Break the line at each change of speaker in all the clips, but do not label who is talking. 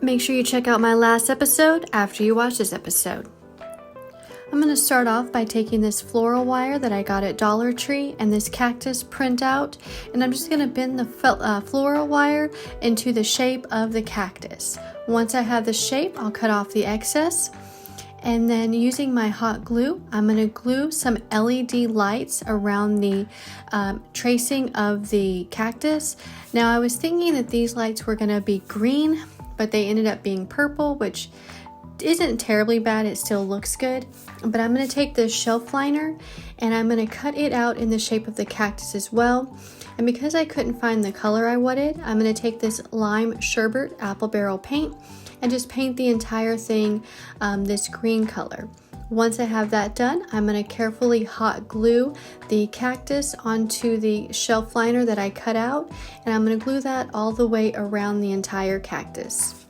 Make sure you check out my last episode after you watch this episode. I'm going to start off by taking this floral wire that I got at Dollar Tree and this cactus printout, and I'm just going to bend the floral wire into the shape of the cactus. Once I have the shape, I'll cut off the excess, and then using my hot glue, I'm going to glue some LED lights around the tracing of the cactus. Now I was thinking that these lights were going to be green, but they ended up being purple, which isn't terribly bad. It still looks good. But I'm going to take this shelf liner and I'm going to cut it out in the shape of the cactus as well. And because I couldn't find the color I wanted, I'm going to take this lime sherbet apple barrel paint and just paint the entire thing this green color. Once I have that done, I'm going to carefully hot glue the cactus onto the shelf liner that I cut out, and I'm going to glue that all the way around the entire cactus.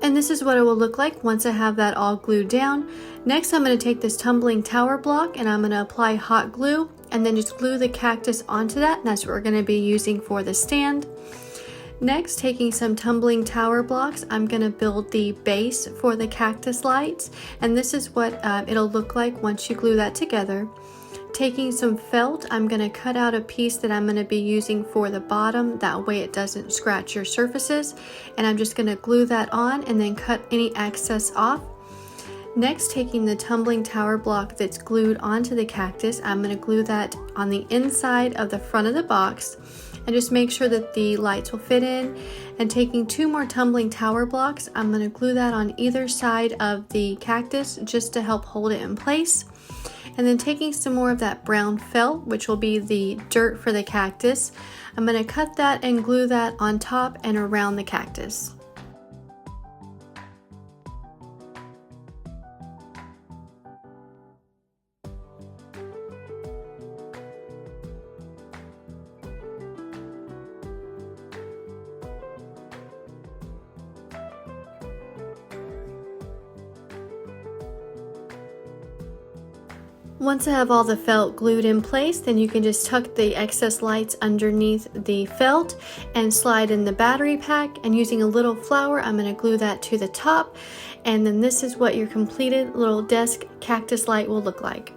And this is what it will look like once I have that all glued down. Next, I'm going to take this tumbling tower block and I'm going to apply hot glue and then just glue the cactus onto that, and that's what we're going to be using for the stand. Next, taking some tumbling tower blocks, I'm going to build the base for the cactus lights, and this is what it'll look like once you glue that together. Taking some felt, I'm going to cut out a piece that I'm going to be using for the bottom, that way it doesn't scratch your surfaces, and I'm just going to glue that on and then cut any excess off. Next, taking the tumbling tower block that's glued onto the cactus, I'm going to glue that on the inside of the front of the box and just make sure that the lights will fit in. And taking 2 more tumbling tower blocks, I'm going to glue that on either side of the cactus just to help hold it in place. And then taking some more of that brown felt, which will be the dirt for the cactus, I'm going to cut that and glue that on top and around the cactus. Once I have all the felt glued in place, then you can just tuck the excess lights underneath the felt and slide in the battery pack, and using a little flour, I'm going to glue that to the top, and then this is what your completed little desk cactus light will look like.